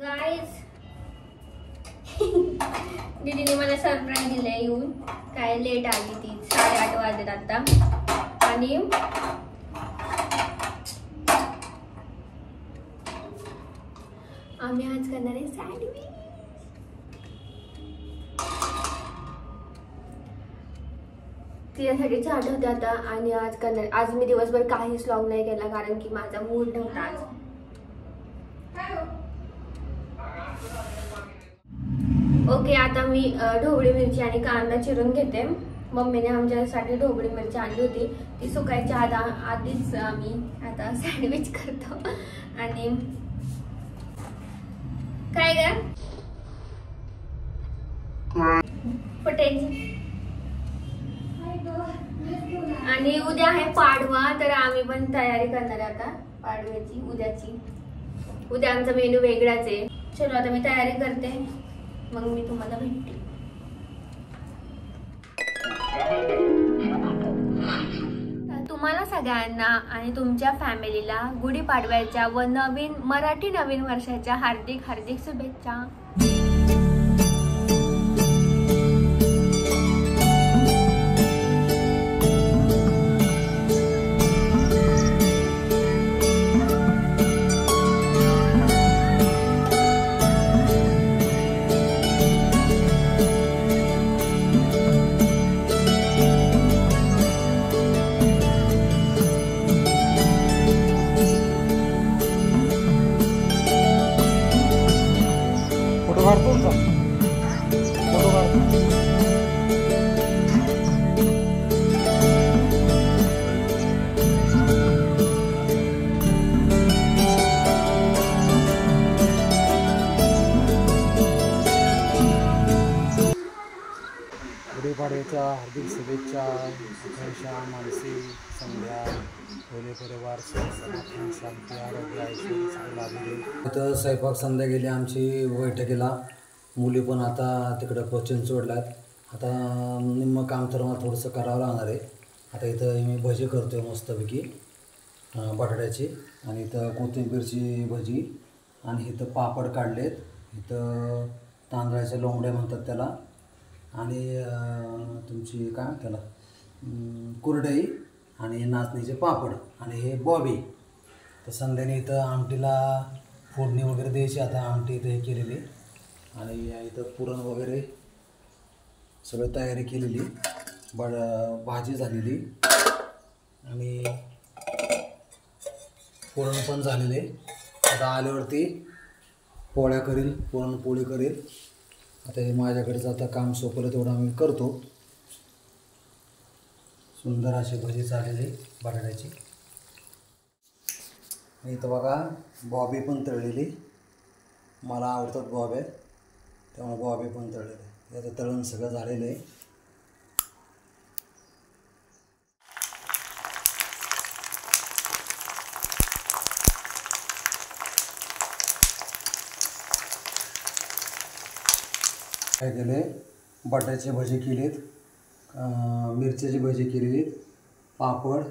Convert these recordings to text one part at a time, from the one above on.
Guys दीदीने मला surprise दिलंय येऊन. काय लेट आली ती, 8:30 वाजले आता. आणि आम्ही आज करणार आहे सँडविच. तिच्यासाठी चहा ठेवते आता. आणि आज मी दिवसभर काहीच व्लॉग नाही केला कारण की माझा मूड नव्हता आज. ओके, आता मी ढोबळी मिरची आणि कांदा चिरून घेते. मम्मीने आमच्यासाठी ढोबळी मिरची आणली होती, ती सुकायच्या आधीच आम्ही आता सँडविच करतो. आणि काय ग फुटेज. आणि उद्या आहे पाडवा, तर आम्ही पण तयारी करणार आहे आता पाडव्याची उद्याची. उद्या आमचा मेनू वेगळाच आहे. चलो आता मी तयारी करते, मग मी तुम्हाला भेटते. तुम्हाला सगळ्यांना आणि तुमच्या फॅमिलीला गुढीपाडव्याच्या व मराठी नवीन वर्षाच्या हार्दिक हार्दिक शुभेच्छा. गुढीपाडव्याच्या हार्दिक शुभेच्छा. आकांक्षा, मानसी, संध्या, भोले परिवार सनातन शांती आरोग्य ऐश्वर्य लाभले. इथं स्वयंपाक संध्या गेली आमची बैठकीला. मुली पण आता तिकडं कोचिंग सोडल्यात. आता निम्मं काम तर मला थोडंसं करावं लागणार आहे. आता इथं मी भजी करतो आहे मस्तपैकी बटाट्याची. आणि इथं कोथिंबीरची भजी. आणि इथं पापड काढलेत. इथं तांदळाच्या लोंबड्या म्हणतात त्याला. आणि तुमची काय त्याला कुरडई आणि नाचणीचे पापड. आणि हे बॉबी. तर संध्याने इथं आमटीला फोडणी वगैरे द्यायची. आता आमटी इथं हे केलेली. आणि इथं पुरण वगैरे सगळं तयारी केलेली. भाजी झालेली. आणि पुरण पण झालेले. आता आल्यावरती पोळ्या करील, पुरणपोळी करेल. आता हे माझ्याकडचं आता काम सोपलं तेवढं आम्ही करतो. सुंदर अशी भजी चाललेली बटाट्याची. इथं बघा बॉबी पण तळलेली. मला आवडतात बॉब्या, त्यामुळे बॉबी पण तळलेले. याचं तळण सगळं झालेलं आहे. काय केले, बटाट्याची भजी केलीत, मिरच्याची भजी केलेली, पापड,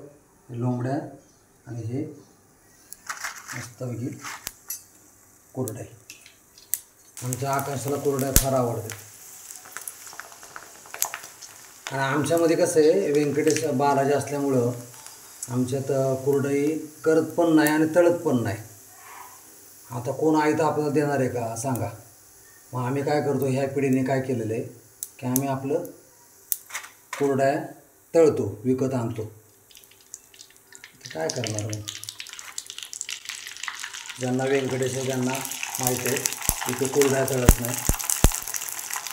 लोंबड्या आणि हे मस्तपैकी कुरड्या. आमच्या आकाशाला कुरड्या फार आवडतात. आणि आमच्यामध्ये कसं आहे, व्यंकटेश बालाजी असल्यामुळं आमच्यात कुरडई करत पण नाही आणि तळत पण नाही. आता कोण आहे तर आपल्याला देणार आहे का सांगा. मग आम्ही काय करतो, ह्या पिढीने काय केलेलं आहे की आम्ही आपलं कुरड्या तळतो, विकत आणतो. काय करणार मग. ज्यांना व्यंकटेश ज्यांना माहीत आहे इथे कुरड्या तळत नाही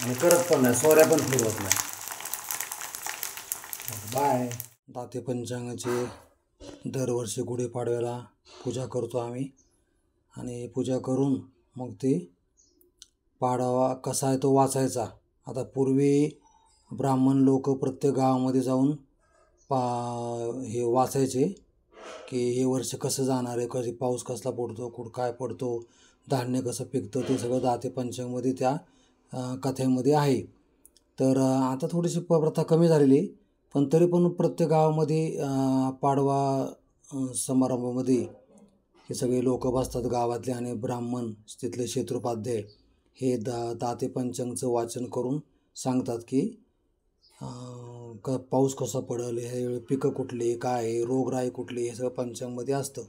आणि करत पण नाही, सोऱ्या पण फिरवत नाही. बाय. दाते पंचांगाची दरवर्षी गुढीपाडव्याला पूजा करतो आम्ही. आणि पूजा करून मग ती पाडवा कसा आहे तो वाचायचा. आता पूर्वी ब्राह्मण लोक प्रत्येक गावामध्ये जाऊन हे वाचायचे की हे वर्ष कसं जाणार आहे, कधी पाऊस कसला पडतो, कुठं काय पडतो, धान्य कसं पिकतं, ते सगळं दाते पंचांगामध्ये त्या कथेमध्ये आहे. तर आता थोडीशी प्रथा कमी झालेली, पण तरी पण प्रत्येक गावामध्ये पाडवा समारंभामध्ये हे सगळे लोक बसतात गावातले आणि ब्राह्मण तिथले क्षेत्रोपाध्याय हे दाते पंचांगचं वाचन करून सांगतात की पाऊस कसा पडेल, हे पिकं कुठली, काय रोगराई कुठली, हे सगळं पंचांगमध्ये असतं.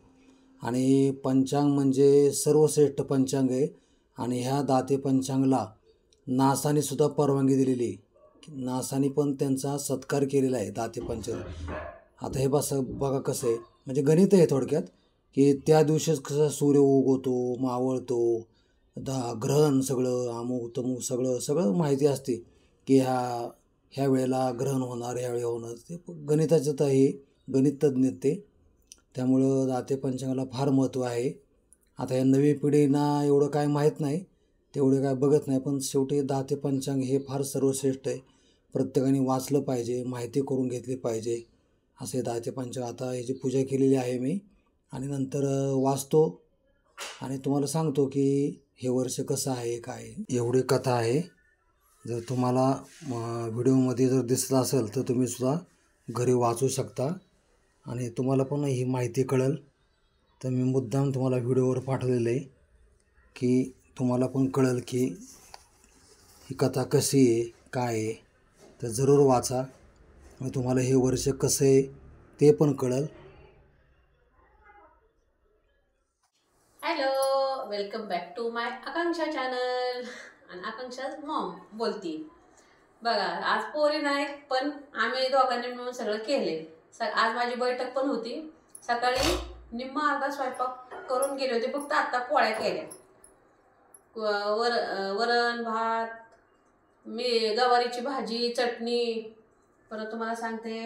आणि पंचांग म्हणजे सर्वश्रेष्ठ पंचांग आहे. आणि ह्या दाते पंचांगला नासाने सुद्धा परवानगी दिलेली आहे. नासाने पण त्यांचा सत्कार केलेला आहे दाते पंचांग. आता हे बघा कसं आहे, म्हणजे गणित आहे थोडक्यात, की त्या दिवशीच कसं सूर्य उगवतो, मावळतो, ग्रहण सगळं अमुक तमुक सगळं माहिती असते की ह्या वेळेला ग्रहण होणार, ह्यावेळी होणार. ते गणिताचं तर हे गणित तज्ज्ञ ते. त्यामुळं दाते पंचांगाला फार महत्त्व आहे. आता या नवी पिढींना एवढं काय माहीत नाही, तेवढे काय बघत नाही, पण शेवटी दाते पंचांग हे फार सर्वश्रेष्ठ आहे. प्रत्येकाने वाचलं पाहिजे, माहिती करून घेतली पाहिजे. असे दाते पंचांग आता ह्याची पूजा केलेली आहे मी, आणि नंतर वाचतो आणि तुम्हाला सांगतो की हे वर्ष कसं आहे काय. एवढी कथा आहे. जर तुम्हाला व्हिडिओमध्ये जर दिसलं असेल तर तुम्ही सुद्धा घरी वाचू शकता आणि तुम्हाला पण ही माहिती कळेल. तर मी मुद्दाम तुम्हाला व्हिडिओवर पाठवलेलं आहे की तुम्हाला पण कळेल की ही कथा कशी आहे काय आहे. तर जरूर वाचा, मग तुम्हाला हे वर्ष कसं आहे ते पण कळेल. Hello, welcome back to my Akanksha channel. आणि आकांक्षा मॉम बोलती. बघा, आज पोरी नाही पण आम्ही दोघांनी मिळून सगळं केले. आज माझी बैठक पण होती. सकाळी निम्मा अर्धा स्वयंपाक करून गेले होते, फक्त आत्ता पोळ्या केल्या. वरण भात, गवारीची भाजी, चटणी, परत तुम्हाला सांगते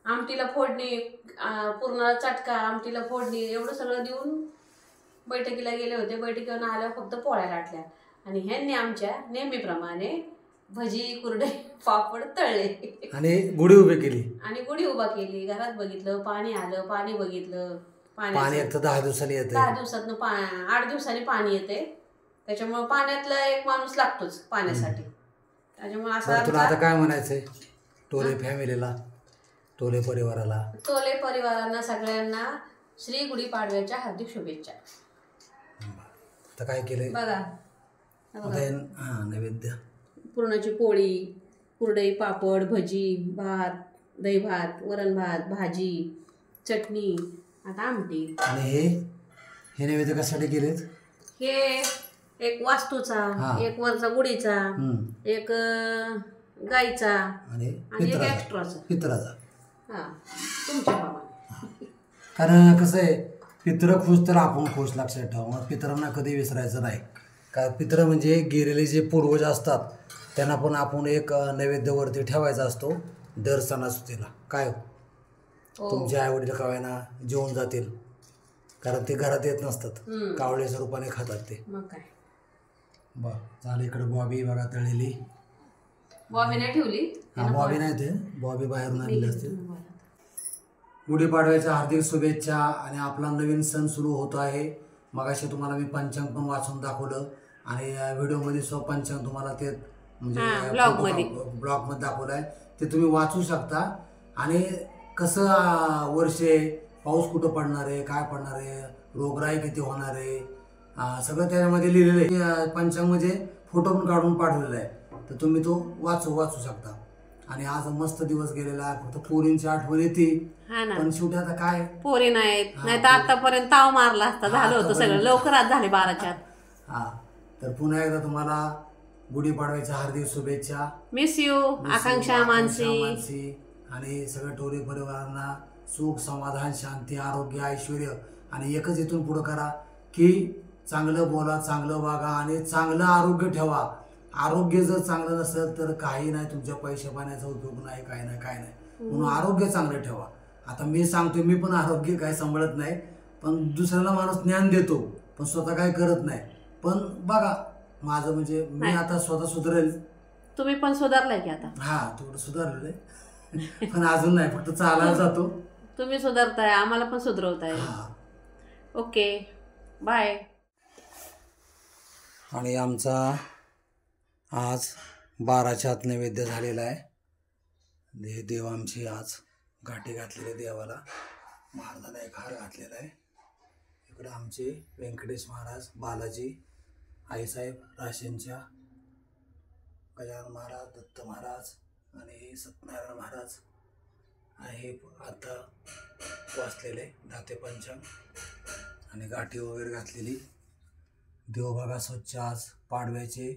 आमटीला फोडणी, पूर्ण चटका, आमटीला फोडणी, एवढं सगळं देऊन बैठकीला गेले होते. बैठकीवर आल्यावर फक्त पोळ्या लाटल्या. आणि ह्यांनी आमच्या नेहमीप्रमाणे भजी, कुरडे, पापड तळले आणि गुढी उभी केली. उभा केली. घरात बघितलं, पाणी आलं, पाणी बघितलं. पाणी येतं 10 दिवसांनी येतं. 10 दिवसातनं 8 दिवसांनी पाणी येते. त्याच्यामुळे पाण्यातला एक माणूस लागतोच पाण्यासाठी. त्याच्यामुळे असं तुला आता काय म्हणायचंय टोले फॅमिलीला, टोले परिवाराला सगळ्यांना श्री गुढीपाडव्याच्या हार्दिक शुभेच्छा. आता काय केलंय बघा, नैवेद्य पुरणाची पोळी, कुरडई, पापड, भजी, भात, दही भात, वरण भात, भाजी, चटणी, आता आमटी. आणि हे नैवेद्य कशासाठी केलेत? हे एक वास्तूचा, एक वरचा गुढीचा, एक गाईचा आणि एक एक्स्ट्राचा पितराचा. तुमच्या प्रमाणे. कारण कसं आहे, पित्र खुश तर आपण खुश, लक्षात ठेवा. मग पितरांना कधी विसरायचं नाही. कारण पित्र म्हणजे गेलेले जे पूर्वज असतात त्यांना पण आपण एक नैवेद्यवरती ठेवायचा असतो दर सणासुदीला. काय तुमचे आई वडील कावायना जेवून जातील, कारण ते घरात येत नसतात, कावळे स्वरूपाने खातात ते. मग काय बरं झालं. इकडे बॉबी बघा तळलेली. बॉबी नाही ठेवली, बॉबी नाही, ते बॉबी बाहेरून आलेली असते. गुढीपाडव्याच्या हार्दिक शुभेच्छा. आणि आपला नवीन सण सुरू होतो आहे. मगाशी तुम्हाला मी पंचांग पण वाचून दाखवलं आणि व्हिडिओमध्ये पंचांग तुम्हाला ते म्हणजे ब्लॉगमध्ये दाखवलं आहे, ते तुम्ही वाचू शकता. आणि कसं वर्ष आहे, पाऊस कुठं पडणार आहे, काय पडणार आहे, रोगराई किती होणार आहे, सगळं त्याच्यामध्ये लिहिलेलं आहे. पंचांगमध्ये फोटो पण काढून पाठवलेला आहे, तर तुम्ही तो वाचू शकता. आणि आज मस्त दिवस गेलेला आहे. फक्त पोरींची आठवण येते, पण शेवटी आता काय पोरी नाहीत, नाही तर आतापर्यंत ताव मारला असता, झालं होतं सगळं. लवकर आज झाले 12च्या आत. तर पुन्हा एकदा तुम्हाला गुढीपाडव्याच्या हार्दिक शुभेच्छा. मिस यू आकांक्षा मानसी. आणि सगळ्या टोले परिवारांना सुख, समाधान, शांती, आरोग्य, ऐश्वर्य. आणि एकच इथून पुढं करा की चांगलं बोला, चांगलं वागा आणि चांगलं आरोग्य ठेवा. आरोग्य जर चांगलं नसेल तर काही नाही, तुमच्या पैसे पाण्याचा उपयोग नाही, काय नाही. म्हणून आरोग्य चांगलं ठेवा. आता मी सांगतोय, मी पण आरोग्य काय सांभाळत नाही, पण दुसऱ्याला माणूस ज्ञान देतो पण स्वतः काय करत नाही. पण बघा माझं म्हणजे मी आता स्वतः सुधारेल. तुम्ही पण सुधारलाय की आता? थोडं सुधारलेलं आहे, पण अजून नाही, फक्त चालायला जातो. तुम्ही सुधारताय, आम्हाला पण सुधरवताय. Okay, bye. आणि आमचा आज 12च्या आत नैवेद्य झालेला आहे. हे देव आमची आज घाटी घातलेले देवाला. महाराजांना एक हार घातलेला आहे. इकडे आमचे व्यंकटेश महाराज, बालाजी, आईसाहेब, राशींच्या गजानन महाराज, दत्त महाराज आणि सत्यनारायण महाराज आहे. आता वाचलेले दाते पंचांग आणि गाठी वगैरे घातलेली. देवबागा स्वच्छ आज पाडव्याचे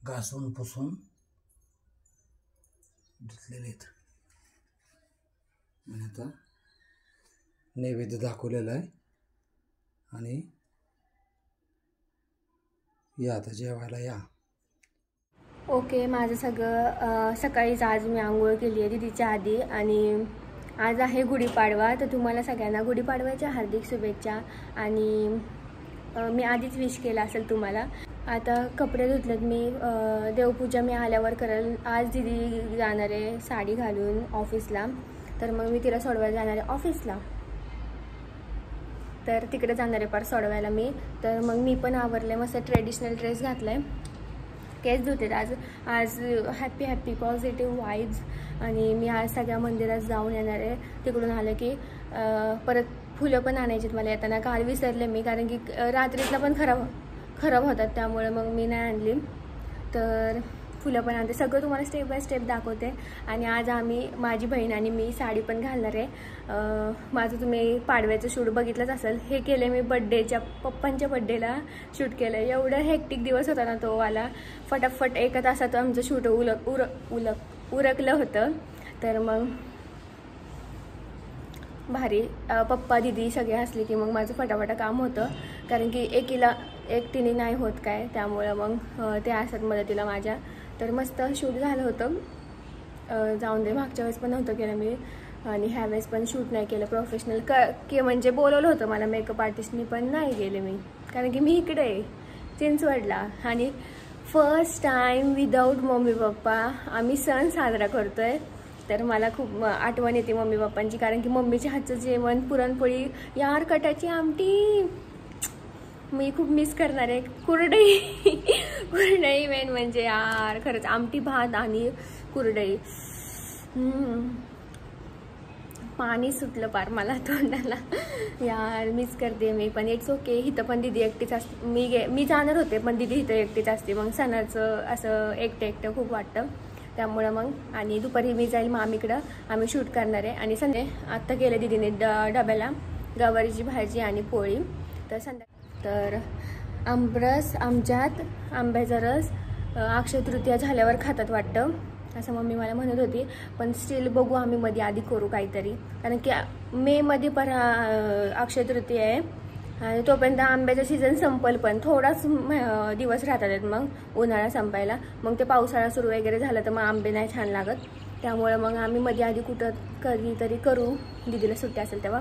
घासून पुसून धुतलेले आहेत. आणि आता नैवेद्य दाखवलेला आहे आणि या आता जेवायला या. ओके, माझं सगळं सकाळीच आज मी आंघोळ केली आहे दीदीच्या आधी आणि आज आहे गुढीपाडवा. तर तुम्हाला सगळ्यांना गुढीपाडव्याच्या हार्दिक शुभेच्छा. आणि मी आधीच विश केला असेल तुम्हाला. आता कपडे धुतलेत मी. देवपूजा मी आल्यावर करेल. आज दीदी जाणार आहे साडी घालून ऑफिसला, तर मग मी तिला सोडवायला जाणार आहे ऑफिसला. तर तिकडे जाणार आहे पार सोडवायला मी. तर मग मी पण आवरले, मस्त ट्रेडिशनल ड्रेस घातला आहे. केस धुते आज हॅपी पॉझिटिव्ह वाईब्स. आणि मी आज सगळ्या मंदिरात जाऊन येणार आहे. तिकडून आलं की परत फुलं पण आणायची मला येताना. काल विसरले मी, कारण की रात्रीतला पण खराब होतात, त्यामुळे मग मी नाही आणली. तर फुलं पण आणते, सगळं तुम्हाला स्टेप बाय स्टेप दाखवते. आणि आज माझी बहीण आणि मी साडी पण घालणार आहे. माझं तुम्ही पाडव्याचं शूट बघितलंच असेल. हे केलं मी पप्पांच्या बड्डेला शूट केलं. एवढं हेक्टिक दिवस होता ना तो वाला. फटाफट एका तासात आमचं शूट उरकलं होतं. तर मग भारी. पप्पा दिदी सगळे असले की मग माझं फटाफटा काम होतं, कारण की एकटीने नाही होत काय, त्यामुळं मग ते असतात मदतीला माझ्या. तर मस्त शूट झालं होतं. जाऊन दे, मागच्या वेळेस पण नव्हतं केलं मी आणि ह्या वेळेस पण शूट नाही केलं प्रोफेशनल. म्हणजे बोलवलं होतं मला मेकअप आर्टिस्टनी, पण नाही गेले मी, कारण की मी इकडे आहे चिंचवडला. आणि first time without mummy papa आम्ही सण साजरा करतोय. तर मला खूप आठवण येते मम्मी पप्पांची, कारण की मम्मीच्या हातचं जेवण, पुरणपोळी, यार कटाची आमटी मी खूप मिस करणार आहे. कुरडई मेन म्हणजे यार खरंच, आमटी भात आणि कुरडई. पाणी सुटलं पार मला तोंडाला. यार मिस करते मी, पण इट्स ओके. इथं पण दिदी एकटीच असते. मी जाणार होते, पण दिदी इथं एकटीच असते. मग सणाचं असं एकटं खूप वाटतं, त्यामुळं मग. आणि दुपारी मी जाईल मामीकडं, आम्ही शूट करणार आहे. आणि आत्ता केलं दिदीने डब्याला गवारीची भाजी आणि पोळी. तर आमरस, आमच्यात आंब्याचा रस अक्षय तृतीया झाल्यावर खातात वाटतं, असं मम्मी मला म्हणत होती. पण स्टील बघू, आम्ही मध्ये आधी करू काहीतरी, कारण की मेमध्ये पण अक्षय तृतीया आहे. आणि तोपर्यंत आंब्याचा सीझन संपल, पण थोडाच दिवस राहतात मग उन्हाळा संपायला. मग ते पावसाळा सुरू वगैरे झालं तर मग आंबे नाही छान लागत. त्यामुळे मग आम्ही मध्ये आधी कुठं कधीतरी करू, दीदीला सुट्टी असेल तेव्हा.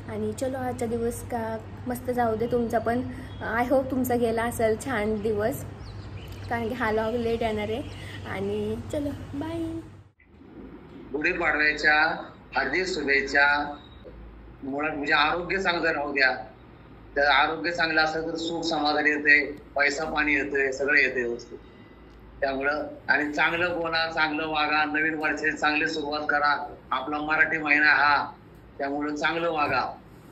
आणि चलो, आजचा दिवस का मस्त जाऊ दे. तुमचा पण आय होप तुमचा गेला असेल छान दिवस, कारण की हा लॉग लेट येणार आहे. आणि चलो बाय. गुढीपाडव्याच्या हार्दिक शुभेच्छा. मुळात म्हणजे आरोग्य चांगलं राहू द्या. तर आरोग्य चांगलं असेल तर सुख समाधान येते, पैसा पाणी येते, सगळं येते व्यवस्थित. त्यामुळं आणि चांगलं बोला, चांगलं वागा, नवीन वर्षाची चांगली सुरुवात करा. आपला मराठी महिना हा, त्यामुळं चांगलं वागा,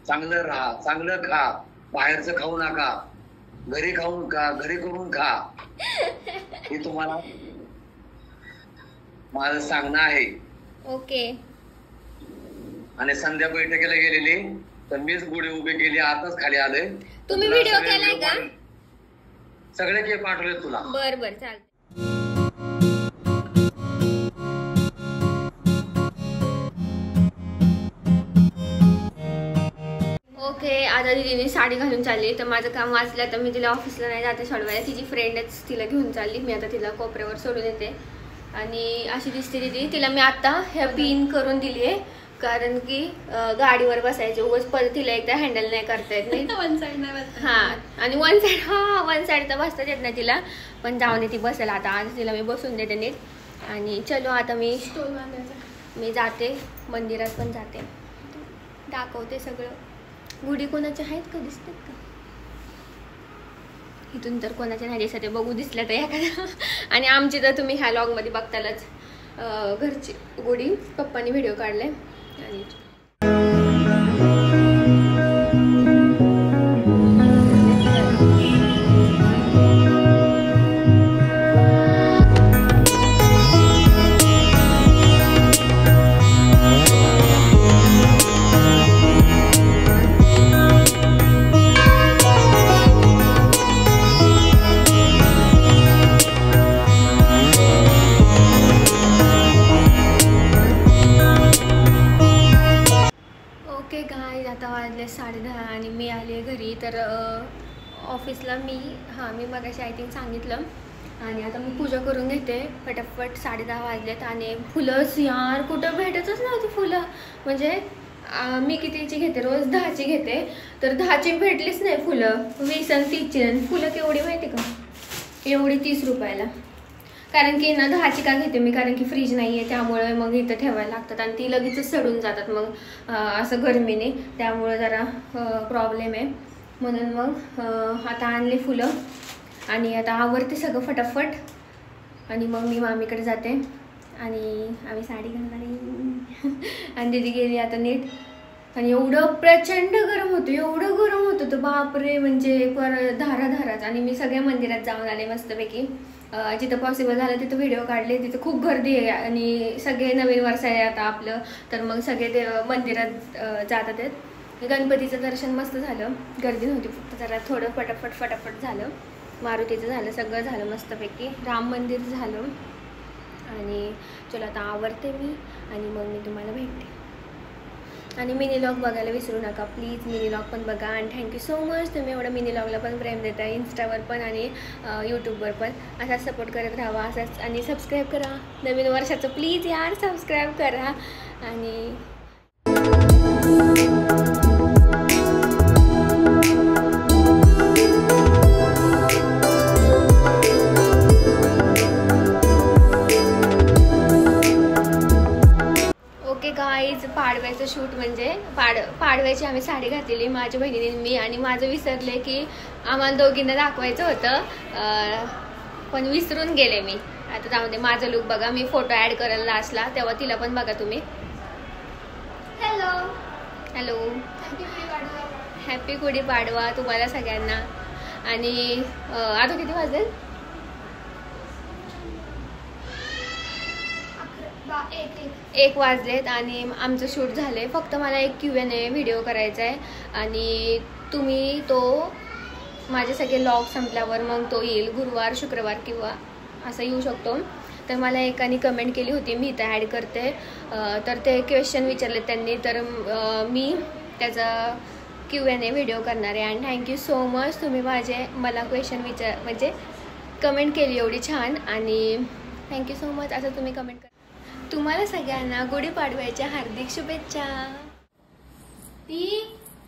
चांगलं राहा, चांगलं खा, बाहेरचं खाऊ नका, घरी करून खा. हे तुम्हाला माझं सांगणं आहे. ओके. आणि संध्या बैठकीला गेलेली तर मीच गुढी उभी केली, आताच खाली आले. तुम्ही व्हिडिओ केलाय का? सगळे के पाठवले तुला. बर चालतं. ओके, आता दीदीने साडी घालून चालली. तर माझं काम वाचलं, तर मी तिला ऑफिसला नाही जाते सोडवायला. तिची फ्रेंडच तिला घेऊन चालली. मी आता तिला कोपऱ्यावर सोडून येते. आणि अशी दिसते दीदी. तिला मी आता ह्या पिन करून दिली आहे, कारण की गाडीवर बसायचे उगाच परत तिला एकदा हँडल नाही करता येत नाही. वन साईड नाही. हां, आणि वन साईड तर बसताच येत नाही तिला, पण जाऊन ती बसेल. आता आज तिला मी बसून देते नीट. आणि चलो आता मी जाते मंदिरात पण जाते, दाखवते सगळं. गुढी कोणाच्या आहेत का, दिसतात का? इथून तर कोणाच्या नाही दिसत, बघू दिसल्या तर एखाद्या. आणि आमची तर तुम्ही ह्या लॉगमध्ये बघतालच घरची गुढी पप्पांनी व्हिडिओ काढलाय. आणि ओके गाईज, आता वाजले 10:30 आणि मी आले घरी. तर ऑफिसला मी मगाशी आय थिंक सांगितलं. आणि आता मी पूजा करून घेते फटाफट. 10:30 वाजलेत आणि फुलंच यार कुठं भेटतच नव्हती फुलं. म्हणजे मी कितीची घेते रोज, 10ची घेते, तर 10ची भेटलीच नाही फुलं. 20 आणि 30ची. आणि फुलं केवढी माहिती का, एवढी 30 रुपयाला. कारण की ना 10ची का घेते मी, कारण की फ्रीज नाही आहे, त्यामुळे मग इथं ठेवायला लागतात आणि ती लगेचच सडून जातात मग असं गरमीने. त्यामुळं जरा प्रॉब्लेम आहे. म्हणून मग आता आणले फुलं आणि आता आवरते सगळं फटाफट. आणि मग मी मामीकडे जाते आणि आम्ही साडी घालणार आहे. आणि दीदी गेली आता नीट. आणि एवढं प्रचंड गरम होतं, एवढं गरम होत होतं बापरे. म्हणजे धाराच. आणि मी सगळ्या मंदिरात जाऊन आले मस्तपैकी. जिथं पॉसिबल झालं तिथं व्हिडिओ काढले. तिथं खूप गर्दी आहे आणि सगळे नवीन वर्ष आहे आता आपलं, तर मग सगळे मंदिरात जातात आहेत. गणपतीचं दर्शन मस्त झालं, गर्दी नव्हती, फक्त जरा थोडं फटाफट झालं. मारुतीचं झालं, सगळं झालं मस्तपैकी. राम मंदिर झालं. आणि चला आता आवरते मी आणि मग मी तुम्हाला भेटते. आणि मिनी लॉग बघायला विसरू नका प्लीज, मिनी लॉग पण बघा. आणि थँक्यू सो मच, तुम्ही एवढं मिनी लॉगला पण प्रेम देता, इंस्टावर पण आणि यूट्यूबवर पण. असाच सपोर्ट करत राहा असंच. आणि सबस्क्राईब करा नवीन वर्षाचं, प्लीज यार सबस्क्राईब करा. आणि गाईज, पाडव्याचं शूट म्हणजे पाडव्याची आम्ही साडी घातलेली माझ्या बहिणीने मी. आणि माझं विसरले की आम्हाला दोघींना दाखवायचं होतं, पण विसरून गेले मी. आता जाऊ दे, माझं लुक बघा. मी फोटो ॲड करायला लास्टला, तेव्हा तिला पण बघा तुम्ही. हॅलो हॅपी गुढीपाडवा तुम्हाला सगळ्यांना. आणि आता किती वाजले? 1 वाजलेत आणि आमचं शूट झालं आहे. फक्त मला एक Q&A व्हिडिओ करायचा आहे आणि तुम्ही तो माझे सगळे लॉग संपल्यावर मग तो येईल गुरुवार, शुक्रवार किंवा असं येऊ शकतो. तर मला एकाने कमेंट केली होती, मी इथं ॲड करते, तर ते क्वेश्चन विचारले त्यांनी, तर मी त्याचा Q&A व्हिडिओ करणार आहे. आणि थँक्यू सो मच, तुम्ही मला क्वेश्चन म्हणजे कमेंट केली एवढी छान. आणि थँक्यू सो मच असं तुम्ही कमेंट करा. तुम्हाला सगळ्यांना गुढीपाडव्याच्या हार्दिक शुभेच्छा. ती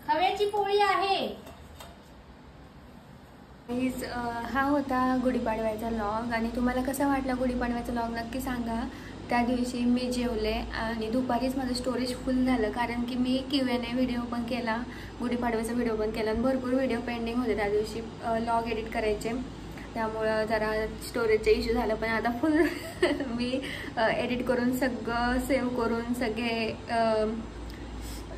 खव्याची पोळी आहे. हा होता गुढीपाडव्याचा लॉग. आणि तुम्हाला कसा वाटला गुढीपाडव्याचा लॉग नक्की सांगा. त्या दिवशी मी जेवले आणि दुपारीच माझं स्टोरेज फुल झालं, कारण की मी Q&A व्हिडिओ पण केला, गुढीपाडव्याचा व्हिडिओ पण केला आणि भरपूर व्हिडिओ पेंडिंग होते त्या दिवशी लॉग एडिट करायचे. त्यामुळं जरा स्टोरेजचा इश्यू झाला. पण आता फुल मी एडिट करून सगळं सेव्ह करून सगळे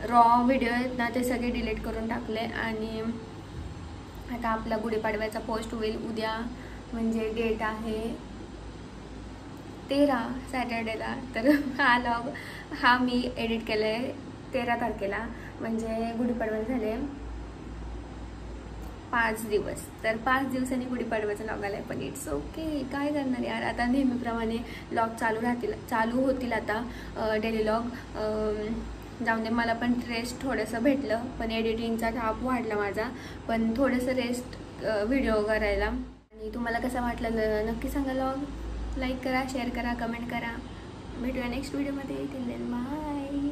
रॉ व्हिडिओ आहेत ना ते सगळे डिलीट करून टाकले. आणि आता आपला गुढीपाडव्याचा पोस्ट होईल उद्या, म्हणजे डेट आहे 13 सॅटर्डेला. तर हा लॉग मी एडिट केला आहे 13 तारखेला, म्हणजे गुढीपाडव्याला झाले 5 दिवस. तर 5 दिवसांनी गुढीपाडव्याचा लॉग आला आहे. पण इट्स ओके, काय करणार यार. आता नेहमीप्रमाणे लॉग चालू होतील आता डेली लॉग. जाऊन दे, मला पण रेस्ट थोडंसं भेटलं, पण एडिटिंगचा थाप वाढला माझा, पण थोडंसं रेस्ट व्हिडिओ करायला. आणि तुम्हाला कसा वाटला नक्की सांगा लॉग. लाईक करा, शेअर करा, कमेंट करा. भेटूया नेक्स्ट व्हिडिओमध्ये. Till then bye.